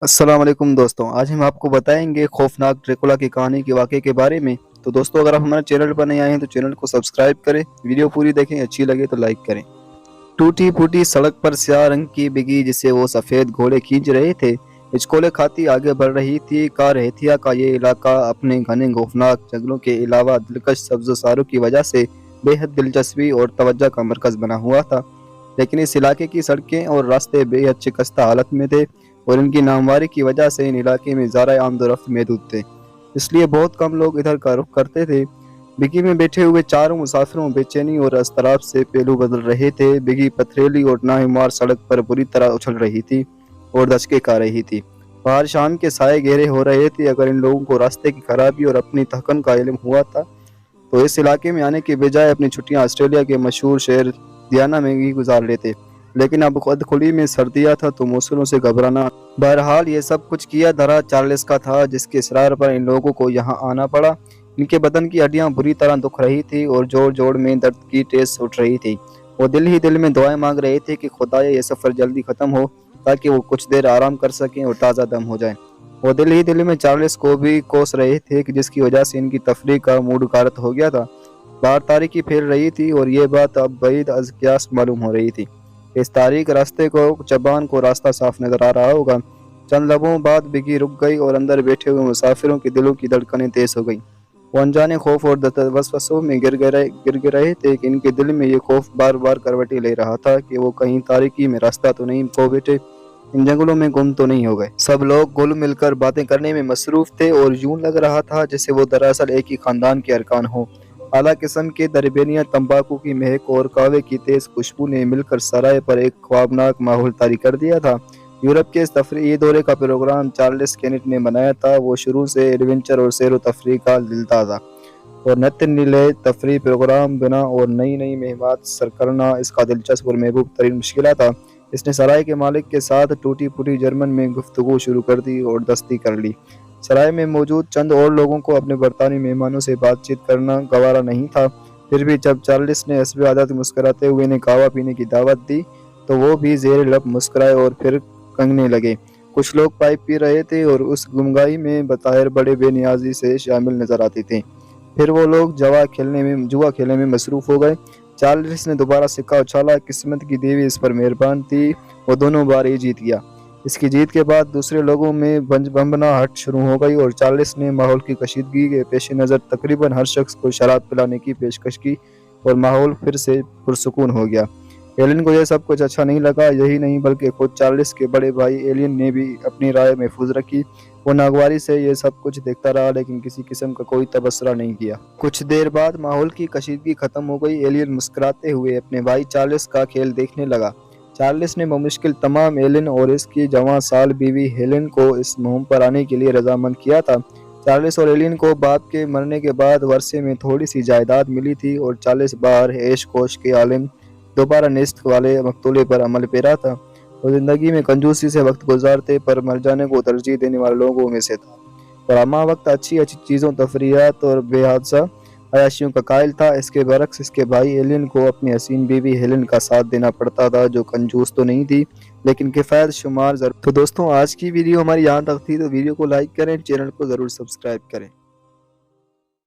السلام علیکم دوستوں، آج ہم آپ کو بتائیں گے خوفناک ڈریکولا کی کہانی کے واقعے کے بارے میں۔ تو دوستوں، اگر آپ ہمارے چینل پر نئے آئے ہیں تو چینل کو سبسکرائب کریں، ویڈیو پوری دیکھیں، اچھی لگے تو لائک کریں۔ ٹوٹی پھوٹی سڑک پر سیاہ رنگ کی بگی جسے وہ سفید گھوڑے کھینچ رہے تھے ہچکولے کھاتی آگے بڑھ رہی تھی۔ کارہتھیا کا یہ علاقہ اپنے گھنے خوفناک جنگلوں کے علاوہ دلکش سبز ساروں کی وجہ سے بے حد دلچسپی اور توجہ کا مرکز بنا ہوا تھا، لیکن اس علاقے کی سڑکیں اور راستے بے حد شکستہ حالت میں تھے اور ان کی نامواری کی وجہ سے ان علاقے میں ذرائع آمد و رفت محدود تھے، اس لیے بہت کم لوگ ادھر کا رخ کرتے تھے۔ بگی میں بیٹھے ہوئے چاروں مسافروں بے چینی اور اضطراب سے پہلو بدل رہے تھے۔ بگی پتھریلی اور ناہموار سڑک پر بری طرح اچھل رہی تھی اور دھچکے کھا رہی تھی۔ باہر شام کے سائے گہرے ہو رہے تھے۔ اگر ان لوگوں کو راستے کی خرابی اور اپنی تھکن کا علم ہوا تھا تو اس علاقے میں آنے کے بجائے اپنی چھٹیاں آسٹریلیا کے مشہور شہر دیانا میں ہی گزار لیتے، لیکن اب خود کھلی میں سردیاں تھا تو موسموں سے گھبرانا۔ بہرحال یہ سب کچھ کیا دھرا چارلس کا تھا، جس کے اصرار پر ان لوگوں کو یہاں آنا پڑا۔ ان کے بدن کی ہڈیاں بری طرح دکھ رہی تھی اور جوڑ جوڑ میں درد کی ٹیس اٹھ رہی تھی۔ وہ دل ہی دل میں دعائیں مانگ رہے تھے کہ خدایا یہ سفر جلدی ختم ہو تاکہ وہ کچھ دیر آرام کر سکیں اور تازہ دم ہو جائیں۔ وہ دل ہی دل میں چارلس کو بھی کوس رہے تھے کہ جس کی وجہ سے ان کی تفریح کا موڈ غارت ہو گیا تھا۔ باہر تاریکی پھیل رہی تھی اور یہ بات اب بعید از قیاس معلوم ہو رہی تھی۔ اس تاریک راستے کو چبان کو راستہ صاف نظر آ رہا ہوگا۔ چند لمحوں بعد بگی رک گئی اور اندر بیٹھے ہوئے مسافروں کے دلوں کی دھڑکنیں تیز ہو گئیں۔ وہ انجانے خوف اور وسوسوں میں گر رہے تھے کہ ان کے دل میں یہ خوف بار بار کروٹیں لے رہا تھا کہ وہ کہیں تاریکی میں راستہ تو نہیں کھو بیٹھے، ان جنگلوں میں گم تو نہیں ہو گئے۔ سب لوگ گل مل کر باتیں کرنے میں مصروف تھے اور یوں لگ رہا تھا جیسے وہ دراصل ایک ہی خاندان کے ارکان ہوں۔ اعلیٰ قسم کے دربینیاں، تمباکو کی مہک اور قہوے کی تیز خوشبو نے مل کر سرائے پر ایک خوابناک ماحول طاری کر دیا تھا۔ یورپ کے اس تفریحی دورے کا پروگرام چارلس کینٹ نے بنایا تھا۔ وہ شروع سے ایڈونچر اور سیر و تفریح کا دلتا تھا اور نت نیلے تفریحی پروگرام بنا اور نئی مہمات سر کرنا اس کا دلچسپ اور محبوب ترین مشغلہ تھا۔ اس نے سرائے کے مالک کے ساتھ ٹوٹی پھوٹی جرمن میں گفتگو شروع کر دی اور دستی کر لی۔ سرائے میں موجود چند اور لوگوں کو اپنے برطانوی مہمانوں سے بات چیت کرنا گوارا نہیں تھا، پھر بھی جب چارلس نے حسب عادت مسکراتے ہوئے انہیں قہوہ پینے کی دعوت دی تو وہ بھی زیر لب مسکرائے اور پھر کنگنے لگے۔ کچھ لوگ پائپ پی رہے تھے اور اس گمگائی میں بظاہر بڑے بے نیازی سے شامل نظر آتے تھے۔ پھر وہ لوگ جوا کھیلنے میں مصروف ہو گئے۔ چارلس نے دوبارہ سکہ اچھالا۔ قسمت کی دیوی اس پر مہربان تھی، وہ دونوں بار ہی جیت گیا۔ اس کی جیت کے بعد دوسرے لوگوں میں بمبناہٹ شروع ہو گئی اور چارلس نے ماحول کی کشیدگی کے پیش نظر تقریباً ہر شخص کو شراب پلانے کی پیشکش کی اور ماحول پھر سے پرسکون ہو گیا۔ ایلن کو یہ سب کچھ اچھا نہیں لگا۔ یہی نہیں بلکہ خود چارلس کے بڑے بھائی ایلن نے بھی اپنی رائے محفوظ رکھی۔ وہ ناگواری سے یہ سب کچھ دیکھتا رہا لیکن کسی قسم کا کوئی تبصرہ نہیں کیا۔ کچھ دیر بعد ماحول کی کشیدگی ختم ہو گئی۔ ایلن مسکراتے ہوئے اپنے بھائی چارلس کا کھیل دیکھنے لگا۔ چارلس نے بمشکل تمام ایلن اور اس کی جوان سال بیوی ہیلن کو اس مہم پر آنے کے لیے رضامند کیا تھا۔ چارلس اور ایلن کو باپ کے مرنے کے بعد ورثے میں تھوڑی سی جائیداد ملی تھی اور چارلس باہر عیش کوش کے عالم دوبارہ نصف والے مقتولے پر عمل پیرا تھا۔ وہ زندگی میں کنجوسی سے وقت گزارتے پر مر جانے کو ترجیح دینے والے لوگوں میں سے تھا، اور ہمہ وقت اچھی چیزوں، تفریحات اور بے حادثہ عیاشیوں کا قائل تھا۔ اس کے برعکس اس کے بھائی ایلن کو اپنی حسین بیوی ہیلن کا ساتھ دینا پڑتا تھا، جو کنجوس تو نہیں تھی لیکن کفایت شمار ضرور۔ تو دوستوں، آج کی ویڈیو ہماری یہاں تک تھی، تو ویڈیو کو لائک کریں، چینل کو ضرور سبسکرائب کریں۔